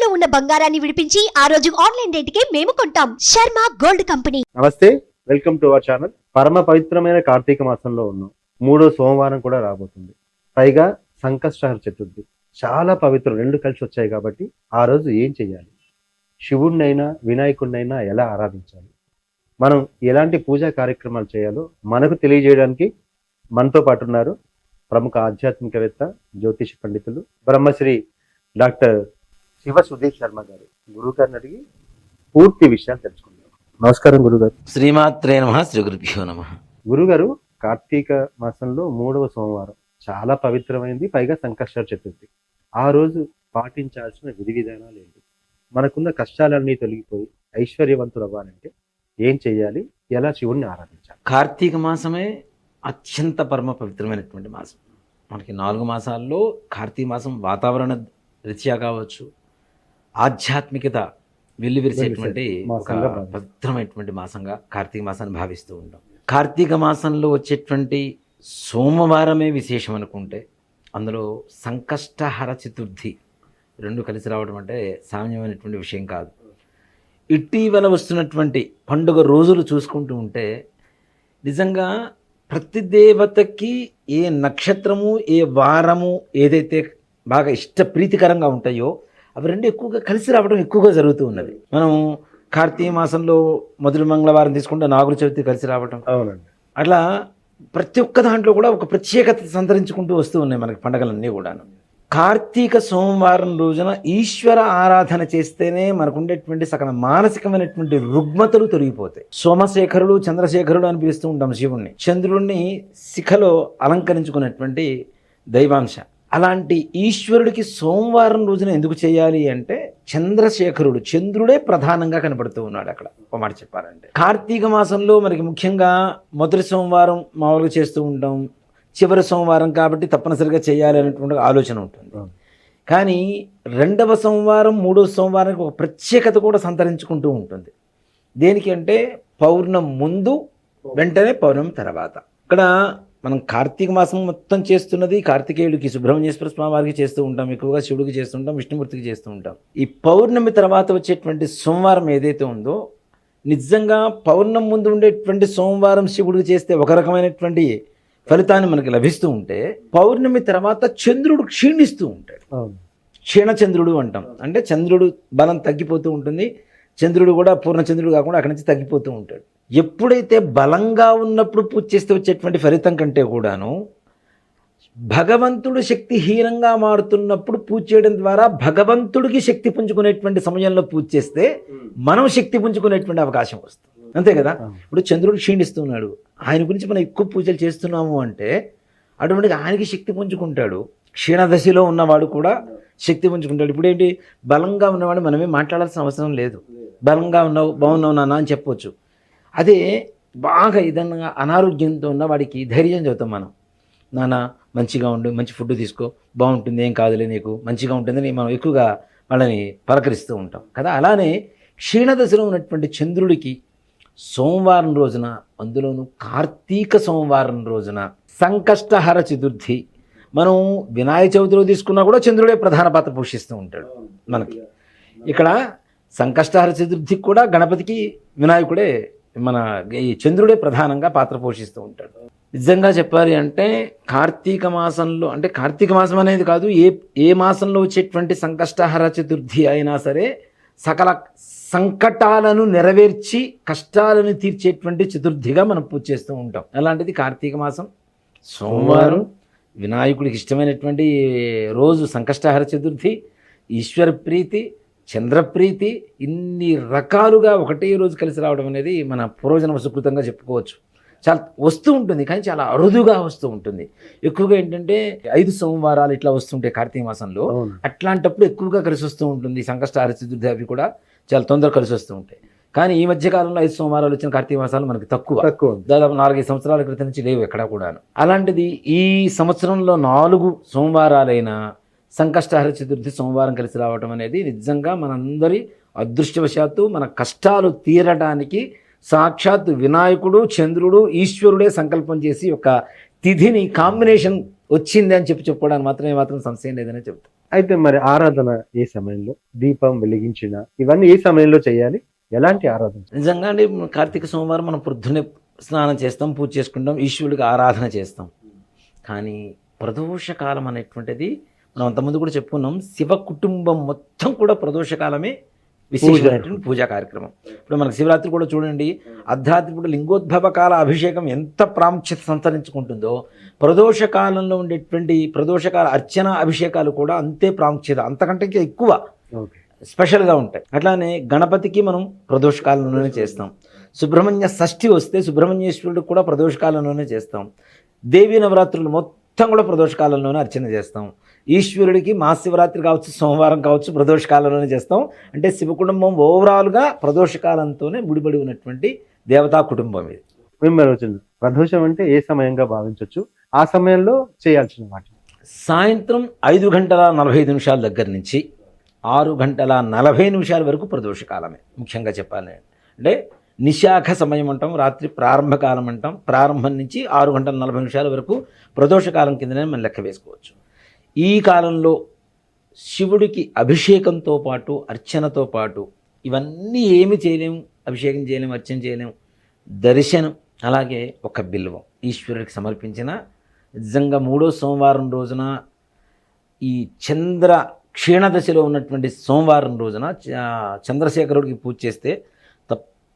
ఇంట్లో ఉన్న బంగారాన్ని విడిపించి ఆ రోజు ఆన్లైన్ రేటుకే మేము కొంటాం. Sharma gold company. నమస్తే, వెల్కమ్ టు అవర్ ఛానల్. పరమ పవిత్రమైన కార్తీక మాసంలో ఉన్నాం. 3వ సోమవారం కూడా రాబోతుంది. పైగా సంకష్టహర చతుర్థి, చాలా పవిత్రం. రెండు కలిసి వచ్చాయి కాబట్టి ఆ రోజు ఏం చేయాలి, శివుడినైనా వినాయకుడినైనా ఎలా ఆరాధించాలి, మనం ఎలాంటి పూజా కార్యక్రమాలు చేయాలో మనకు తెలియజేయడానికి మనతో పాటు ఉన్నారు ప్రముఖ ఆధ్యాత్మికవేత్త, జ్యోతిష పండితులు, బ్రహ్మశ్రీ డాక్టర్ శివ సుధీర్ శర్మ గారు. గురువు గారిని అడిగి పూర్తి విషయాలు తెలుసుకుందాం. నమస్కారం గురుగారు. శ్రీమాత్రే నమః, శ్రీ గురుభ్యో నమః. గురుగారు, కార్తీక మాసంలో 3వ సోమవారం చాలా పవిత్రమైంది. పైగా సంకష్టహర చతుర్థి. ఆ రోజు పాటించాల్సిన విధి విధానాలు ఏంటి, మనకున్న కష్టాలన్నీ తొలగిపోయి ఐశ్వర్యవంతులు అవ్వాలంటే ఏం చేయాలి, ఎలా శివుణ్ణి ఆరాధించాలి? కార్తీక మాసమే అత్యంత పరమ పవిత్రమైనటువంటి మాసం. మనకి 4 మాసాల్లో కార్తీక మాసం వాతావరణ రీత్యా కావచ్చు, ఆధ్యాత్మికత వెల్లివిరిసేటువంటి ఒక పవిత్రమైనటువంటి మాసంగా కార్తీక మాసాన్ని భావిస్తూ ఉంటాం. కార్తీక మాసంలో వచ్చేటువంటి సోమవారమే విశేషం అనుకుంటే, అందులో సంకష్టహర చతుర్థి రెండు కలిసి రావడం అంటే సామాన్యమైనటువంటి విషయం కాదు. ఇటీవల వస్తున్నటువంటి పండుగ రోజులు చూసుకుంటూ ఉంటే నిజంగా ప్రతి దేవతకి ఏ నక్షత్రము, ఏ వారము ఏదైతే బాగా ఇష్టప్రీతికరంగా ఉంటాయో అవి రెండు ఎక్కువగా కలిసి రావడం ఎక్కువగా జరుగుతూ ఉన్నది. మనం కార్తీక మాసంలో మొదటి మంగళవారం తీసుకుంటే నాగుల చవితి కలిసి రావడం, అవునండి, అట్లా ప్రతి ఒక్క దాంట్లో కూడా ఒక ప్రత్యేకత సంతరించుకుంటూ వస్తూ ఉన్నాయి మనకి పండుగలన్నీ కూడాను. కార్తీక సోమవారం రోజున ఈశ్వర ఆరాధన చేస్తేనే మనకు ఉండేటువంటి సకల మానసికమైనటువంటి రుగ్మతలు తొలగిపోతాయి. సోమశేఖరుడు, చంద్రశేఖరుడు అని పిలుస్తూ ఉంటాం శివుణ్ణి. చంద్రుడిని శిఖలో అలంకరించుకున్నటువంటి దైవాంశ. అలాంటి ఈశ్వరుడికి సోమవారం రోజున ఎందుకు చేయాలి అంటే, చంద్రశేఖరుడు, చంద్రుడే ప్రధానంగా కనబడుతూ ఉన్నాడు అక్కడ. ఒక మాట చెప్పాలంటే కార్తీక మాసంలో మనకి ముఖ్యంగా మొదటి సోమవారం మామూలుగా చేస్తూ ఉంటాం, చివరి సోమవారం కాబట్టి తప్పనిసరిగా చేయాలి అనేటువంటి ఆలోచన ఉంటుంది. కానీ 2వ సోమవారం, 3వ సోమవారానికి ఒక ప్రత్యేకత కూడా సంతరించుకుంటూ ఉంటుంది. దేనికి అంటే, పౌర్ణమి ముందు, వెంటనే పౌర్ణమి తర్వాత. ఇక్కడ మనం కార్తీక మాసం మొత్తం చేస్తున్నది కార్తికేయుడికి, సుబ్రహ్మణ్యేశ్వర స్వామి వారికి చేస్తూ ఉంటాం, ఎక్కువగా శివుడికి చేస్తూ ఉంటాం, విష్ణుమూర్తికి చేస్తూ ఉంటాం. ఈ పౌర్ణమి తర్వాత వచ్చేటువంటి సోమవారం ఏదైతే ఉందో, నిజంగా పౌర్ణమి ముందు ఉండేటువంటి సోమవారం శివుడికి చేస్తే ఒక రకమైనటువంటి ఫలితాన్ని మనకి లభిస్తూ ఉంటే, పౌర్ణమి తర్వాత చంద్రుడు క్షీణిస్తూ ఉంటాడు. క్షీణచంద్రుడు అంటాం. అంటే చంద్రుడు బలం తగ్గిపోతూ ఉంటుంది. చంద్రుడు కూడా పూర్ణచంద్రుడు కాకుండా అక్కడి నుంచి తగ్గిపోతూ ఉంటాడు. ఎప్పుడైతే బలంగా ఉన్నప్పుడు పూజ చేస్తే వచ్చేటువంటి ఫలితం కంటే కూడాను, భగవంతుడు శక్తిహీనంగా మారుతున్నప్పుడు పూజ చేయడం ద్వారా భగవంతుడికి శక్తి పుంజుకునేటువంటి సమయంలో పూజ చేస్తే మనం శక్తి పుంజుకునేటువంటి అవకాశం వస్తుంది. అంతే కదా. ఇప్పుడు చంద్రుడు క్షీణిస్తున్నాడు, ఆయన గురించి మనం ఎక్కువ పూజలు చేస్తున్నాము అంటే అటువంటిగా ఆయనకి శక్తి పుంజుకుంటాడు. క్షీణదశలో ఉన్నవాడు కూడా శక్తి పుంజుకుంటాడు. ఇప్పుడు ఏంటి, బలంగా ఉన్నవాడు మనమే మాట్లాడాల్సిన అవసరం లేదు. బలంగా ఉన్నావు, బాగున్నావు నాన్న అని చెప్పవచ్చు. అదే బాగా ఏదన్నా అనారోగ్యంతో ఉన్న వాడికి ధైర్యం చెబుతాం మనం, నాన్న మంచిగా ఉండు, మంచి ఫుడ్ తీసుకో, బాగుంటుంది, ఏం కాదులే నీకు, మంచిగా ఉంటుందని మనం ఎక్కువగా వాళ్ళని పలకరిస్తూ ఉంటాం కదా. అలానే క్షీణదశలో ఉన్నటువంటి చంద్రుడికి సోమవారం రోజున, అందులోనూ కార్తీక సోమవారం రోజున సంకష్టహర చతుర్థి, మనం వినాయక చవితిలో తీసుకున్నా కూడా చంద్రుడే ప్రధాన పాత్ర పోషిస్తూ ఉంటాడు మనకి. ఇక్కడ సంకష్టహర చతుర్థికి కూడా గణపతికి వినాయకుడే, మన ఈ చంద్రుడే ప్రధానంగా పాత్ర పోషిస్తూ ఉంటాడు. నిజంగా చెప్పాలి అంటే కార్తీక మాసంలో, అంటే కార్తీక మాసం అనేది కాదు, ఏ మాసంలో వచ్చేటువంటి సంకష్టహర చతుర్థి అయినా సరే సకల సంకటాలను నెరవేర్చి కష్టాలను తీర్చేటువంటి చతుర్థిగా మనం పూజ చేస్తూ ఉంటాం. అలాంటిది కార్తీక మాసం సోమవారం, వినాయకుడికి ఇష్టమైనటువంటి రోజు సంకష్టహర చతుర్థి, ఈశ్వర ప్రీతి, చంద్రప్రీతి, ఇన్ని రకాలుగా ఒకటే రోజు కలిసి రావడం అనేది మన పూర్వజన్మ సుకృతంగా చెప్పుకోవచ్చు. చాలా వస్తూ ఉంటుంది, కానీ చాలా అరుదుగా వస్తూ ఉంటుంది. ఎక్కువగా ఏంటంటే 5 సోమవారాలు ఇట్లా వస్తుంటాయి కార్తీక మాసంలో. అట్లాంటప్పుడు ఎక్కువగా కలిసి వస్తూ ఉంటుంది. సంకష్టహర చతుర్థి అవి కూడా చాలా తొందరగా కలిసి వస్తూ ఉంటాయి. కానీ ఈ మధ్య కాలంలో 5 సోమవారాలు వచ్చిన కార్తీక మాసాలు మనకి తక్కువ. దాదాపు 4-5 సంవత్సరాల క్రితం నుంచి లేవు ఎక్కడా కూడాను. అలాంటిది ఈ సంవత్సరంలో 4 సోమవారాలైన సంకష్టహర చతుర్థి సోమవారం కలిసి రావడం అనేది నిజంగా మనందరి అదృష్టవశాత్తు మన కష్టాలు తీరడానికి సాక్షాత్ వినాయకుడు, చంద్రుడు, ఈశ్వరుడే సంకల్పం చేసి ఒక తిథిని కాంబినేషన్ వచ్చింది అని చెప్పుకోవడానికి మాత్రం సంశయం లేదని చెప్తాను. అయితే మరి ఆరాధన ఏ సమయంలో, దీపం వెలిగించిన ఇవన్నీ ఏ సమయంలో చేయాలి, ఎలాంటి ఆరాధన? నిజంగా అండి, కార్తీక సోమవారం మనం పొద్దున్నే స్నానం చేస్తాం, పూజ చేసుకుంటాం, ఈశ్వరుడికి ఆరాధన చేస్తాం. కానీ ప్రదోషకాలం అనేటువంటిది మనం అంతకుముందు కూడా చెప్పుకున్నాం, శివ కుటుంబం మొత్తం కూడా ప్రదోషకాలమే విశేషమైనటువంటి పూజా కార్యక్రమం. ఇప్పుడు మనకు శివరాత్రి కూడా చూడండి, అర్ధరాత్రి పూట లింగోద్భవ కాల అభిషేకం ఎంత ప్రాముఖ్యత సంతరించుకుంటుందో, ప్రదోషకాలంలో ఉండేటువంటి ప్రదోషకాల అర్చన అభిషేకాలు కూడా అంతే ప్రాముఖ్యత, అంతకంటే ఇంకా ఎక్కువ స్పెషల్గా ఉంటాయి. అట్లానే గణపతికి మనం ప్రదోషకాలంలోనే చేస్తాం. సుబ్రహ్మణ్య షష్ఠి వస్తే సుబ్రహ్మణ్యేశ్వరుడికి కూడా ప్రదోషకాలంలోనే చేస్తాం. దేవీ నవరాత్రులు మొత్తం కూడా ప్రదోషకాలంలోనే అర్చన చేస్తాం. ఈశ్వరుడికి మహాశివరాత్రి కావచ్చు, సోమవారం కావచ్చు, ప్రదోషకాలంలోనే చేస్తాం. అంటే శివ కుటుంబం ఓవరాల్గా ప్రదోషకాలంతోనే ముడిపడి ఉన్నటువంటి దేవతా కుటుంబం ఇది. మిమ్మల్ని ప్రదోషం అంటే ఏ సమయంగా భావించవచ్చు, ఆ సమయంలో చేయాల్సిన వాటి? సాయంత్రం 5:45 దగ్గర నుంచి 6:40 వరకు ప్రదోషకాలమే. ముఖ్యంగా చెప్పాలి అంటే నిశాఖ సమయం అంటాం, రాత్రి ప్రారంభకాలం అంటాం. ప్రారంభం నుంచి 6:40 వరకు ప్రదోషకాలం కిందనే మనం లెక్క వేసుకోవచ్చు. ఈ కాలంలో శివుడికి అభిషేకంతో పాటు, అర్చనతో పాటు ఇవన్నీ ఏమి చేయలేము, అభిషేకం చేయలేము, అర్చన చేయలేము. దర్శనం, అలాగే ఒక బిల్వం ఈశ్వరుడికి సమర్పించిన, నిజంగా 3వ సోమవారం రోజున, ఈ చంద్ర క్షీణదశలో ఉన్నటువంటి సోమవారం రోజున చంద్రశేఖరుడికి పూజ చేస్తే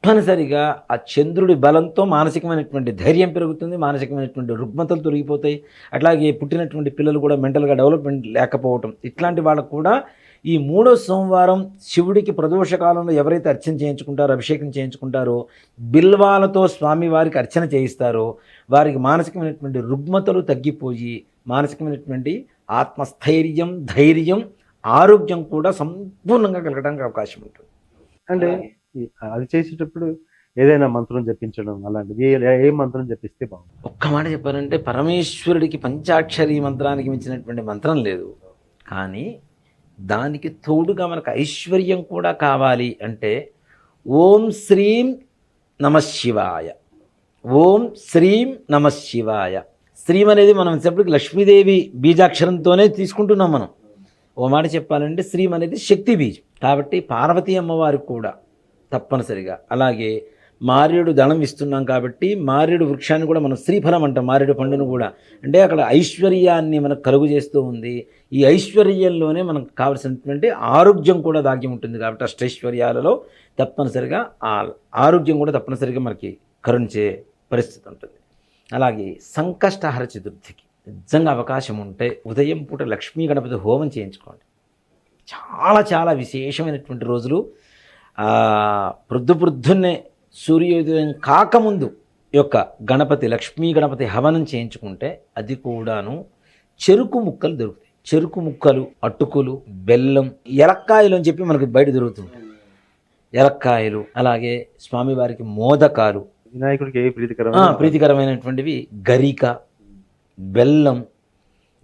తప్పనిసరిగా ఆ చంద్రుడి బలంతో మానసికమైనటువంటి ధైర్యం పెరుగుతుంది, మానసికమైనటువంటి రుగ్మతలు తొలగిపోతాయి. అట్లాగే పుట్టినటువంటి పిల్లలు కూడా మెంటల్గా డెవలప్మెంట్ లేకపోవటం, ఇట్లాంటి వాళ్ళకు కూడా ఈ 3వ సోమవారం శివుడికి ప్రదోషకాలంలో ఎవరైతే అర్చన చేయించుకుంటారో, అభిషేకం చేయించుకుంటారో, బిల్వాలతో స్వామివారికి అర్చన చేయిస్తారో వారికి మానసికమైనటువంటి రుగ్మతలు తగ్గిపోయి మానసికమైనటువంటి ఆత్మస్థైర్యం, ధైర్యం, ఆరోగ్యం కూడా సంపూర్ణంగా కలగడానికి అవకాశం ఉంటుంది. అంటే అది చేసేటప్పుడు ఏదైనా మంత్రం జపించడం అలాంటిది, ఏ మంత్రం జపిస్తే బాగుంది? ఒక్క మాట చెప్పారంటే, పరమేశ్వరుడికి పంచాక్షరి మంత్రానికి మించినటువంటి మంత్రం లేదు. కానీ దానికి తోడుగా మనకు ఐశ్వర్యం కూడా కావాలి అంటే ఓం శ్రీం నమః శివాయ, ఓం శ్రీం నమః శివాయ. శ్రీం అనేది మనం చెప్పటికి లక్ష్మీదేవి బీజాక్షరంతోనే తీసుకుంటున్నాం మనం. ఓ మాట చెప్పాలంటే శ్రీం అనేది శక్తి బీజం కాబట్టి పార్వతీ అమ్మవారికి కూడా తప్పనిసరిగా. అలాగే మారేడు దళం ఇస్తున్నాం కాబట్టి మారేడు వృక్షాన్ని కూడా మనం శ్రీఫలం అంటాం, మారేడు పండును కూడా. అంటే అక్కడ ఐశ్వర్యాన్ని మనకు కలుగు చేస్తూ ఉంది. ఈ ఐశ్వర్యంలోనే మనకు కావలసినటువంటి ఆరోగ్యం కూడా దాగి ఉంటుంది కాబట్టి అష్టైశ్వర్యాలలో తప్పనిసరిగా ఆ ఆరోగ్యం కూడా తప్పనిసరిగా మనకి కరుణించే పరిస్థితి ఉంటుంది. అలాగే సంకష్టహర చతుర్థికి నిజంగా అవకాశం ఉంటే ఉదయం పూట లక్ష్మీ గణపతి హోమం చేయించుకోండి. చాలా చాలా విశేషమైనటువంటి రోజులు. ప్రొద్దున్నే సూర్యోదయం కాకముందు యొక్క గణపతి, లక్ష్మీ గణపతి హవనం చేయించుకుంటే అది కూడాను చెరుకు ముక్కలు దొరుకుతాయి. చెరుకు ముక్కలు, అటుకులు, బెల్లం, ఎలక్కాయలు అని చెప్పి మనకి బయట దొరుకుతుంది. ఎలక్కాయలు, అలాగే స్వామివారికి మోదకాలు, వినాయకుడికి ప్రీతికరమైనటువంటివి, గరిక, బెల్లం,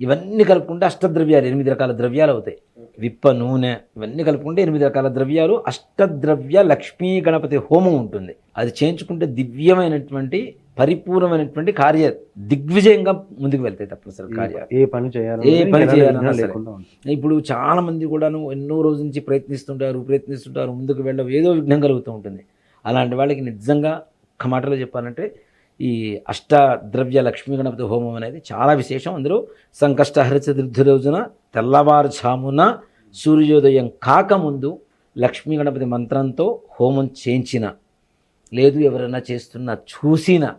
ఇవన్నీ కలుపుకుంటే అష్టద్రవ్యాలు 8 రకాల ద్రవ్యాలు అవుతాయి. విప్ప నూనె, ఇవన్నీ కలుపుకుంటే 8 రకాల ద్రవ్యాలు, అష్టద్రవ్య లక్ష్మీ గణపతి హోమం ఉంటుంది. అది చేయించుకుంటే దివ్యమైనటువంటి పరిపూర్ణమైనటువంటి కార్య దిగ్విజయంగా ముందుకు వెళ్తాయి. తప్పనిసరి కార్యాలు ఏ పని చేయాలన్నా లేకుండా. ఇప్పుడు చాలా మంది కూడాను ఎన్నో రోజుల నుంచి ప్రయత్నిస్తుంటారు, ముందుకు వెళ్ళడం ఏదో విఘ్నం కలుగుతూ ఉంటుంది. అలాంటి వాళ్ళకి నిజంగా ఒక్క మాటలో చెప్పాలంటే ఈ అష్టద్రవ్య లక్ష్మీ గణపతి హోమం అనేది చాలా విశేషం. అందులో సంకష్టహర చతుర్థి రోజున తెల్లవారుజామున సూర్యోదయం కాకముందు లక్ష్మీ గణపతి మంత్రంతో హోమం చేయించిన, లేదు ఎవరైనా చేస్తున్నా చూసినా,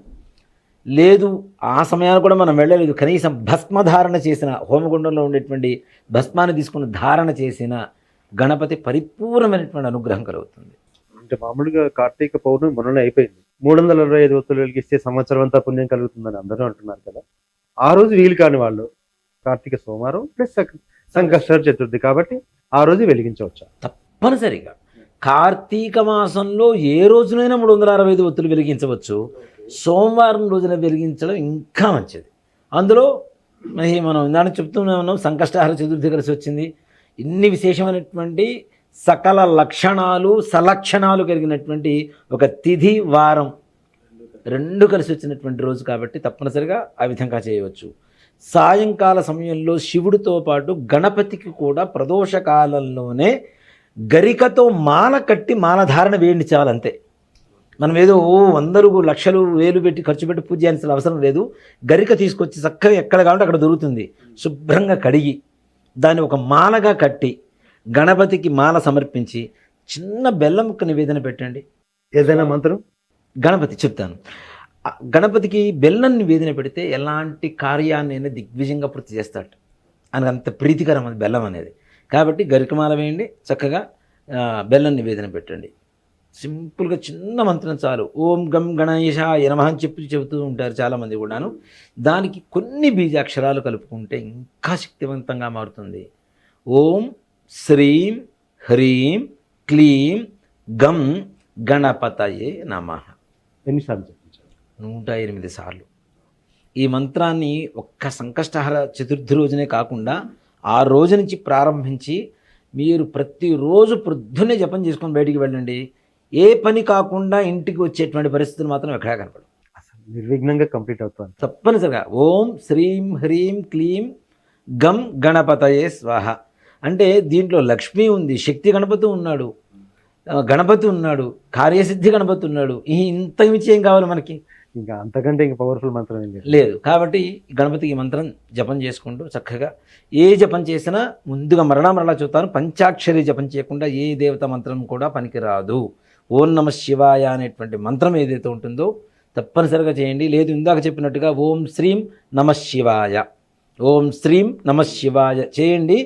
లేదు ఆ సమయాన్ని కూడా మనం వెళ్ళలేదు, కనీసం భస్మధారణ చేసిన, హోమగుండంలో ఉండేటువంటి భస్మాన్ని తీసుకుని ధారణ చేసిన గణపతి పరిపూర్ణమైనటువంటి అనుగ్రహం కలుగుతుంది. అంటే మామూలుగా కార్తీక పౌర్ణమి మొన్ననే అయిపోయింది, 365 ఒత్తులు వెలిగిస్తే సంవత్సరం అంతా పుణ్యం కలుగుతుందని అందరూ అంటున్నారు కదా. ఆ రోజు వీలు కాని వాళ్ళు కార్తీక సోమవారం ప్లస్ సంకష్టహర చతుర్థి కాబట్టి ఆ రోజు వెలిగించవచ్చా? తప్పనిసరిగా కార్తీక మాసంలో ఏ రోజునైనా 365 ఒత్తులు వెలిగించవచ్చు. సోమవారం రోజున వెలిగించడం ఇంకా మంచిది. అందులో మనం ఇందాక చెప్తూనే ఉన్నాం, సంకష్టహర చతుర్థి కలిసి వచ్చింది. ఇన్ని విశేషమైనటువంటి సకల లక్షణాలు, సలక్షణాలు కలిగినటువంటి ఒక తిథి, వారం రెండు కలిసి వచ్చినటువంటి రోజు కాబట్టి తప్పనిసరిగా ఆ విధంగా చేయవచ్చు. సాయంకాల సమయంలో శివుడితో పాటు గణపతికి కూడా ప్రదోష కాలంలోనే గరికతో మాల కట్టి మాలధారణ వేయండి చాలంతే. మనం ఏదో వందలు లక్షలు వేలు పెట్టి ఖర్చు పెట్టి పూజ చేయాల్సిన అవసరం లేదు. గరిక తీసుకొచ్చి చక్కగా ఎక్కడ కావాలంటే అక్కడ దొరుకుతుంది, శుభ్రంగా కడిగి దాన్ని ఒక మాలగా కట్టి గణపతికి మాల సమర్పించి చిన్న బెల్లం ముక్క నివేదన పెట్టండి. ఏదైనా మంత్రం గణపతి చెప్తాను. గణపతికి బెల్లం నివేదన పెడితే ఎలాంటి కార్యాన్ని దిగ్విజయంగా పూర్తి చేస్తాడు అని అంత ప్రీతికరం అది బెల్లం అనేది. కాబట్టి గరికమాల వేయండి, చక్కగా బెల్లం నివేదన పెట్టండి. సింపుల్గా చిన్న మంత్రం చాలు. ఓం గం గణేశాయ నమః అని చెబుతూ ఉంటారు చాలామంది కూడాను. దానికి కొన్ని బీజాక్షరాలు కలుపుకుంటే ఇంకా శక్తివంతంగా మారుతుంది. ఓం శ్రీం హ్రీం క్లీం గం గణపతయే నమః. ఎన్నిసార్లు చెప్పించారు? 108 సార్లు. ఈ మంత్రాన్ని ఒక్క సంకష్టహర చతుర్థి రోజునే కాకుండా ఆ రోజు నుంచి ప్రారంభించి మీరు ప్రతిరోజు పొద్దున్నే జపం చేసుకొని బయటికి వెళ్ళండి. ఏ పని కాకుండా ఇంటికి వచ్చేటువంటి పరిస్థితులు మాత్రం ఎక్కడా కనపడవు. అసలు నిర్విఘ్నంగా కంప్లీట్ అవుతాను. తప్పనిసరిగా ఓం శ్రీం హ్రీం క్లీం గం గణపతయే స్వాహ అంటే దీంట్లో లక్ష్మి ఉంది, శక్తి గణపతి ఉన్నాడు, గణపతి ఉన్నాడు, కార్యసిద్ధి గణపతి ఉన్నాడు. ఇంత మించి ఏం కావాలి మనకి? ఇంకా అంతకంటే ఇంకా పవర్ఫుల్ మంత్రం ఏం లేదు. కాబట్టి గణపతికి మంత్రం జపం చేసుకుంటూ చక్కగా ఏ జపం చేసినా ముందుగా మరలా చూస్తాను, పంచాక్షరి జపం చేయకుండా ఏ దేవత మంత్రం కూడా పనికిరాదు. ఓం నమ శివాయ అనేటువంటి మంత్రం ఏదైతే ఉంటుందో తప్పనిసరిగా చేయండి. లేదు ఇందాక చెప్పినట్టుగా ఓం శ్రీం నమ శివాయ, ఓం శ్రీం నమ శివాయ చేయండి.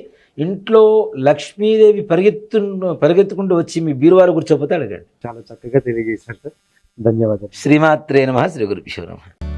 ఇంట్లో లక్ష్మీదేవి పరిగెత్తుకుంటూ వచ్చి మీ బీరువారు కూర్చోపోతే అడగండి. చాలా చక్కగా తెలియజేశారు సార్. ధన్యవాదాలు. శ్రీమాత్రే నమః. శ్రీ గురుభ్యో నమః.